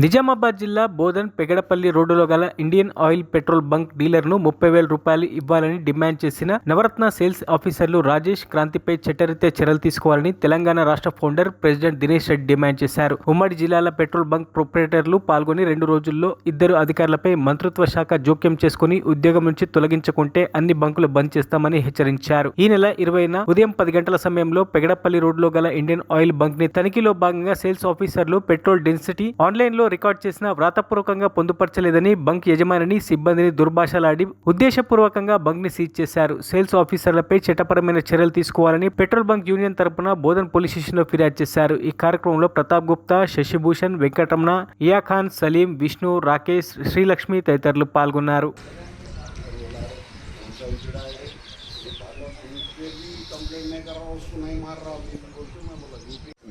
నిజామాబాద్ జిల్లా బోధన్ పెగడపల్లి రోడ్డులో గల ఇండియన్ ఆయిల్ పెట్రోల్ బంక్ డీలర్ను 30,000 రూపాయలు ఇవ్వాలని డిమాండ్ చేసిన నవరత్న సేల్స్ ఆఫీసర్లు రాజేష్ క్రాంతిపై చట్టరీత్యా చర్యలు తీసుకోవాలని తెలంగాణ రాష్ట్ర founder president Dinesh Reddy demand చేశారు. ఉమ్మడి జిల్లాల పెట్రోల్ బంక్ ప్రొప్రైటర్లు పాల్గొని 2 రోజుల్లో 2 అధికారులపై మంత్రిత్వ శాఖ జోక్యం చేసుకుని ఉద్యోగం నుంచి తొలగించకుంటే అన్ని బంకులు బంద్ చేస్తామని హెచ్చరించారు. ఈ నెల 20న ఉదయం 10 గంటల సమయంలో పెగడపల్లి రోడ్డులో గల ఇండియన్ ఆయిల్ బంక్ ని తనిఖీలో భాగంగా సేల్స్ ఆఫీసర్లు పెట్రోల్ డెన్సిటీ ఆన్లైన్ లో రికార్డ్ చేసిన వ్రాతపూర్వకంగా పొందుపరచలేదని బంక్ యజమానిని సిబ్బందిని దుర్భాషలాడి ఉద్దేశపూర్వకంగా బంక్ ని సీజ్ చేశారు. సేల్స్ ఆఫీసర్లపై చట్టపరమైన చర్యలు తీసుకోవాలని పెట్రోల్ బంక్ యూనియన్ తరపున బోధన్ పోలీస్ స్టేషన్ లో ఫిర్యాదు చేశారు. ఈ కార్యక్రమంలో ప్రతాప్ గుప్తా, శశిభూషణ్, వెంకటరమణ, ఇయాఖాన్, సలీం, విష్ణు, రాకేష్, శ్రీలక్ష్మి తదితరులు పాల్గొన్నారు.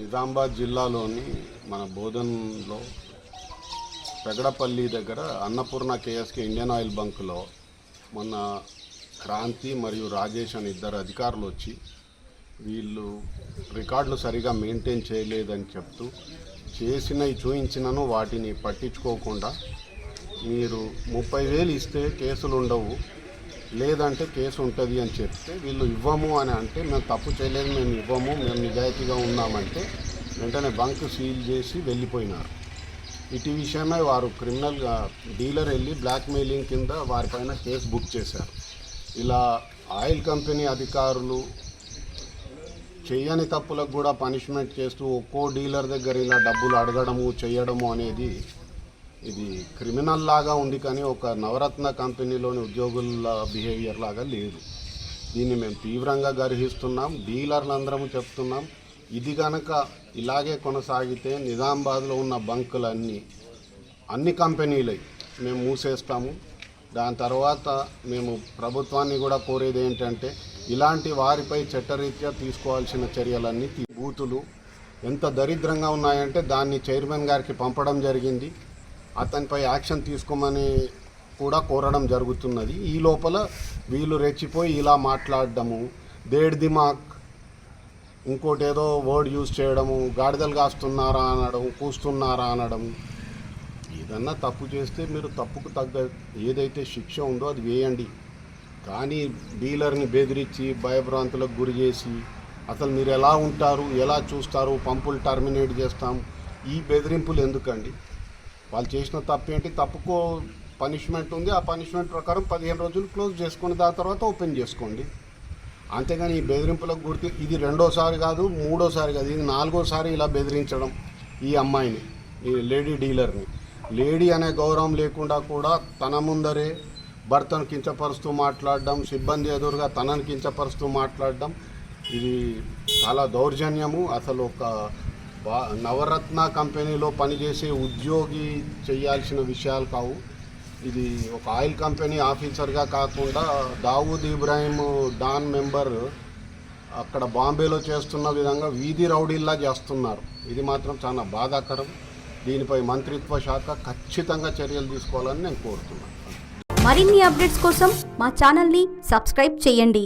నిజామాబాద్ జిల్లాలోని మన బోధన్లో పెగడపల్లి దగ్గర అన్నపూర్ణ కేఎస్కే ఇండియన్ ఆయిల్ బంకులో మొన్న క్రాంతి మరియు రాజేష్ అని 2 అధికారులు వచ్చి వీళ్ళు రికార్డులు సరిగా మెయింటైన్ చేయలేదని చెప్తూ చేసినవి చూయించినను వాటిని పట్టించుకోకుండా మీరు 30,000 ఇస్తే కేసులు ఉండవు, లేదంటే కేసు ఉంటుంది అని చెప్తే వీళ్ళు ఇవ్వము అని అంటే మేము తప్పు చేయలేదు, మేము ఇవ్వము, మేము నిజాయితీగా ఉన్నామంటే వెంటనే బంక్ సీల్ చేసి వెళ్ళిపోయినారు. ఇటు విషయమై వారు క్రిమినల్గా డీలర్ వెళ్ళి బ్లాక్మెయిలింగ్ కింద వారిపైన కేసు బుక్ చేశారు. ఇలా ఆయిల్ కంపెనీ అధికారులు చేయని తప్పులకు కూడా పనిష్మెంట్ చేస్తూ ఒక్కో డీలర్ దగ్గర ఇలా డబ్బులు అడగడము చేయడము అనేది ఇది క్రిమినల్ లాగా ఉంది, కానీ ఒక నవరత్న కంపెనీలోని ఉద్యోగుల బిహేవియర్ లాగా లేదు. దీన్ని మేము తీవ్రంగా గర్హిస్తున్నాం. డీలర్లందరము చెప్తున్నాం, ఇది కనుక ఇలాగే కొనసాగితే నిజామాబాద్లో ఉన్న బంకులన్నీ అన్ని కంపెనీలై మేము మూసేస్తాము. దాని తర్వాత మేము ప్రభుత్వాన్ని కూడా కోరేది ఏంటంటే ఇలాంటి వారిపై చట్టరీత్యా తీసుకోవాల్సిన చర్యలన్నీ బూతులు ఎంత దరిద్రంగా ఉన్నాయంటే దాన్ని చైర్మన్ గారికి పంపడం జరిగింది. అతనిపై యాక్షన్ తీసుకోమని కూడా కోరడం జరుగుతున్నది. ఈ లోపల వీళ్ళు రెచ్చిపోయి ఇలా మాట్లాడడము, దేడ్ దిమాగ్, ఇంకోటి ఏదో వర్డ్ యూజ్ చేయడము, గాడిదలు కాస్తున్నారా అనడం, కూస్తున్నారా అనడం. ఏదన్నా తప్పు చేస్తే మీరు తప్పుకు తగ్గ ఏదైతే శిక్ష ఉందో అది వేయండి, కానీ డీలర్ని బెదిరించి భయభ్రాంతులకు గురి చేసి అసలు మీరు ఎలా ఉంటారు, ఎలా చూస్తారు, పంపులు టర్మినేట్ చేస్తాం, ఈ బెదిరింపులు ఎందుకండి? వాళ్ళు చేసిన తప్పు ఏంటి? తప్పుకో పనిష్మెంట్ ఉంది, ఆ పనిష్మెంట్ ప్రకారం 15 రోజులు క్లోజ్ చేసుకోండి, దాని తర్వాత ఓపెన్ చేసుకోండి. అంతేగాని ఈ బెదిరింపులకు గుర్తు ఇది 2వ కాదు, 3వ కాదు, ఇది 4వ ఇలా బెదిరించడం ఈ అమ్మాయిని, ఈ లేడీ డీలర్ని. లేడీ అనే గౌరవం లేకుండా కూడా తన ముందరే భర్తను కించపరుస్తూ మాట్లాడడం, సిబ్బంది ఎదురుగా తనను కించపరుస్తూ మాట్లాడడం, ఇది చాలా దౌర్జన్యము. అసలు ఒక నవరత్న కంపెనీలో పనిచేసే ఉద్యోగి చేయాల్సిన విషయాలు కావు. ఇది ఒక ఆయిల్ కంపెనీ ఆఫీసర్గా కాకుండా దావూద్ ఇబ్రాహిం డాన్ మెంబర్ అక్కడ బాంబేలో చేస్తున్న విధంగా వీధి రౌడీల్లా చేస్తున్నారు. ఇది మాత్రం చాలా బాధాకరం. దీనిపై మంత్రిత్వ శాఖ ఖచ్చితంగా చర్యలు తీసుకోవాలని నేను కోరుతున్నాను. మరిన్ని అప్డేట్స్ కోసం మా ఛానల్ని సబ్స్క్రైబ్ చేయండి.